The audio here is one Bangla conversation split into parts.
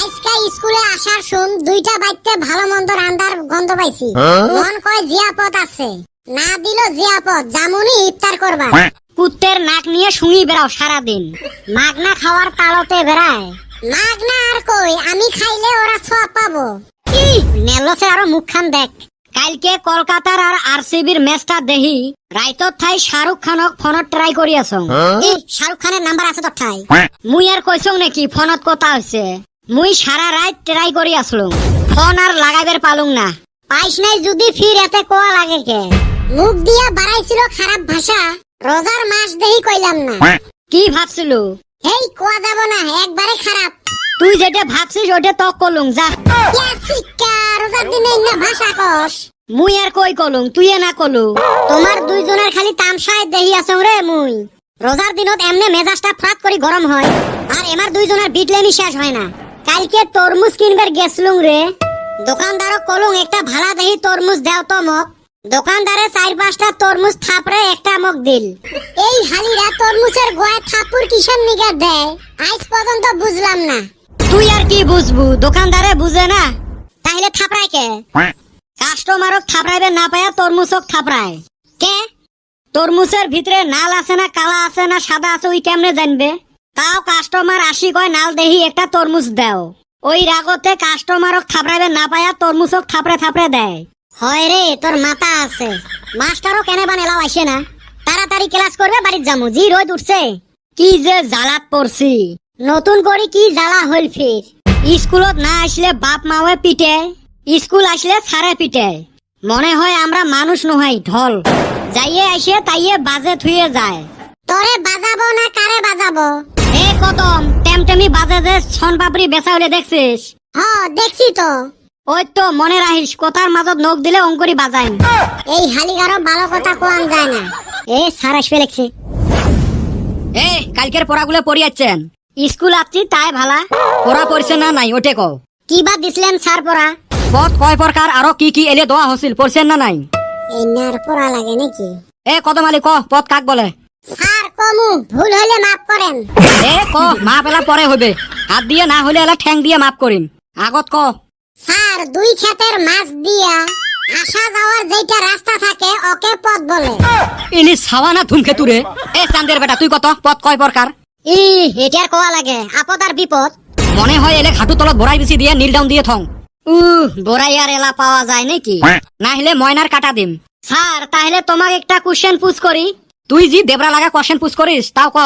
আজকে স্কুলে আসার শুন 2টা বাইতে ভালো মন্দ রান্দার গন্ধ পাইছি। মন কয় জিয়াপদ আছে, না দিল জিয়াপদ জামুনি ইফতার করবা। কুত্তের নাক নিয়ে শুঙি বেড়াও সারাদিন, মাগনা খাওয়ার তালতে বেড়ায়। মাগনা আর কই, আমি খাইলে ওরা সওয়াব পাবো। কি নেলসে আরো মুখখান দেখ। কালকে কলকাতার আর আরসিবির ম্যাচটা দেহি রাইতত ঠাই শাহরুখ খানক ফোনত ট্রাই করি আছো। শাহরুখ খানের নাম্বার আছে তোর ঠাই? মুই আর কইছং নাকি ফোনত কথা হইছে। মুই সারা রাত ট্রাই করি আসলুম, ফোন আর লাগাইবার পালুম না। পাইস নাই যদি ফির এতে কোয়া লাগে কে? মুখ দিয়া বাড়াইছিল খারাপ ভাষা, রোজার মাস দেহি কইলাম না। কি ভাবছিল? হেই কোয়া যাব না, একবারে খারাপ। তুই যেটা ভাবছিস ওটা তো কলুম যা। ইয়া শিক্ষা, রোজার দিনে না ভাষা কস। মুই আর কই কলুম, তুই না কলু। তোমার দুইজনের খালি তামসায় দেহি আছো রে। মুই রোজার দিনত এমনে মেজাজটা ফাট করি গরম হয়, আর এমার দুইজনের বিটলেমি শেষ হয় না। কালকে তরমুজ কিনবার গেছলুম রে, দোকানদারও কলুম একটা ভাড়া দেহি তরমুজ দেও তো মক। দোকানদারে 4-5টা তরমুজ থাপড়ে একটা মগ দিল। এই হালিরা তরমুজের গোয়া থাপুর কিসের নিগা দেয় আজ পর্যন্ত বুঝলাম না। তুই আর কি বুঝবু, দোকানদারে বুঝে না। তাহলে থাপড়ায় কে? কাস্টমারক থাপড়াইবে না পায়া তরমুজক থাপড়ায়। কে? তরমুজের ভিতরে নাল আছে না কালা আছে না সাদা আছে ওই কেমনে জানবে? তাও কাস্টমার আসি কয় নাল দেহি একটা তরমুজ দেও। ওই রাগতে কাস্টমারক থাপড়াইবে না পায়া তরমুজক থাপড়ে থাপড়ে দেয়। হয় রে, তোর মাথা আছে। মাস্টারও কেনে বানেলাও আসে না। তাড়াতাড়ি ক্লাস করবে, বাড়ির যামু, জি রোদ উঠছে। কি যে জ্বালাত পড়ছি, নতুন করে কি জ্বালা হইল ফির। স্কুলত না আসলে বাপ মাওয়ে পিটে, স্কুল আসলে সারে পিটে। মনে হয় আমরা মানুষ নহাই ঢল, যাইয়ে আসে তাইয়ে বাজে থুয়ে যায়। তোরে বাজাবো না কারে বাজাবো? এ কদম টেমটেমি বাজে যে ছন পাপড়ি বেচা হইলে দেখছিস? দেখছি তো। ওই তো মনে রাখিস, কথার মাজত নখ দিলে অঙ্করি বাজাইন। এই হালিগারও ভালো কথা কোয়ান যায় না। স্যার আসবে লেখছে। কালকের পড়াগুলো পড়িয়াচ্ছেন? স্কুল আসছি তাই ভালা। পড়া পড়ছে না নাই ওটে কও। কি বা দিছিলেন স্যার পড়া? পথ কয় প্রকার আরো কি কি এলে দোয়া হছিল, পড়ছেন না নাই? এই নার পড়া লাগে নাকি? কদম আলী ক পথ কাক বলে? স্যার কমু, ভুল হইলে মাফ করেন। ক মাপ এলা পরে হইবে, হাত দিয়ে না হইলে এলা ঠ্যাং দিয়ে মাপ করিম। আগত ক। স্যার, 2 ক্ষেতের মাছ দিয়া আসা যাওয়ার যেটা রাস্তা থাকে ওকে পথ বলে। ইনি সাওয়ানা ধুমকেতুরে। চান্দের বেটা তুই কত পথ কয় প্রকার? এটার কোয়া লাগে আপদ আর বিপদ। মনে হয় এলে ঘাটু তলত বড়াই বেশি দিয়ে নীল ডাউন দিয়ে থং। বড়াই আর এলা পাওয়া যায় নাকি? না হলে ময়নার কাটা দিম। স্যার তাহলে তোমাকে একটা কোশ্চেন পুছ করি। তুই জি দেবরা লাগা কোশ্চেন পুছ করিস তাও ক।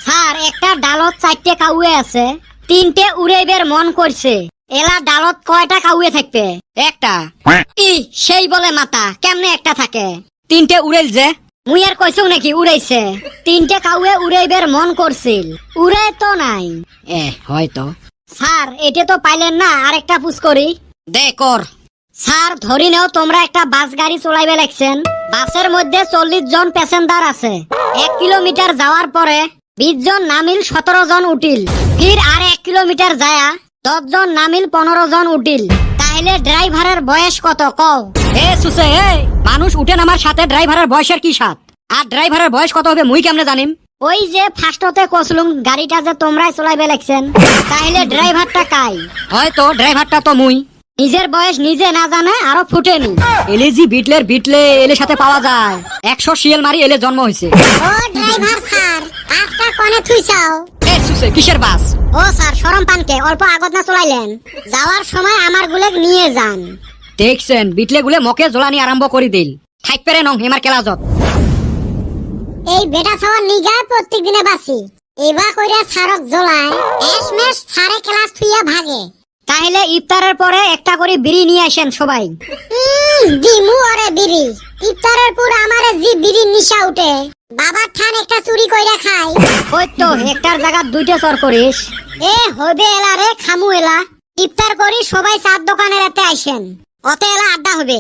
স্যার একটা ডালত 4টে কাউয়ে আছে, 3টে উড়াইবের মন করছে, এলা ডালত কয়টা কাউয়ে থাকবে? একটা। সেই বলে মাথা, কেমনে একটা থাকে? 3টে উড়াইল যে। মুই আর কইছং নাকি উড়াইছে? 3টে কাউয়ে উড়াইবের মন করছিল, উড়াই তো নাই। হয়তো। স্যার এটা তো পাইলেন না, আরেকটা পুছ করি। দে কর। স্যার ধরি নেও তোমরা একটা বাস গাড়ি চলাইবে লাগছেন, বাসের মধ্যে 40 জন প্যাসেঞ্জার আছে। 1 কিলোমিটার যাওয়ার পরে 20 জন নামিল, 17 জন উঠিল। ফির আর 1 কিলোমিটার যায়া 10 জন নামিল, 15 জন উঠিল। তাহলে ড্রাইভারের বয়স কত কও? সুসে মানুষ উঠে নামার সাথে ড্রাইভারের বয়সের কি সাথ? আর ড্রাইভারের বয়স কত হবে মুই কেমনে জানিম? ওই যে ফার্স্টতে কসলুম গাড়িটা যে তোমরাই চলাইবে লাগছেন, তাহলে ড্রাইভারটা কাই? হয়তো ড্রাইভারটা তো মুই। নিজের বয়স নিজে না জানে আরো ফুটেনি। এলে জি বিটলে এলে সাথে পাওয়া যায়। 100 শিয়াল মারি এলে জন্ম হয়েছে। ও ড্রাইভার স্যার, বাসটা কোনে থুইছাও? সুসে কিসের বাস? ও স্যার শরম পানকে অল্প আগত না চলাইলেন? যাওয়ার সময় আমার গুলেক নিয়ে যান। দেখছেন বিটলে গুলে মকে জ্বলানি আরম্ভ করে দিল। থাক পেরে নং হেমার কেলাজত। এই বেটা ছাওয়ার নিগায় প্রত্যেক দিনে বাসি, এবার কইরা সারক জ্বলায়, এসমেশ সারে ক্লাস থুইয়া ভাগে। তাহলে ইফতারের পরে একটা করে বিড়ি নিয়ে আসেন সবাই। দিমু ওরে বিড়ি, ইফতারের পর আমারে জি বিড়ি নিশা উঠে, বাবার ঠান একটা চুরি কইরা খাই। ওই তো একটার জায়গা 2টে চর করিস। হবে এলা রে, খামু এলা। ইফতার করি সবাই চার দোকানের এতে আইসেন, অতে এলা আড্ডা হবে।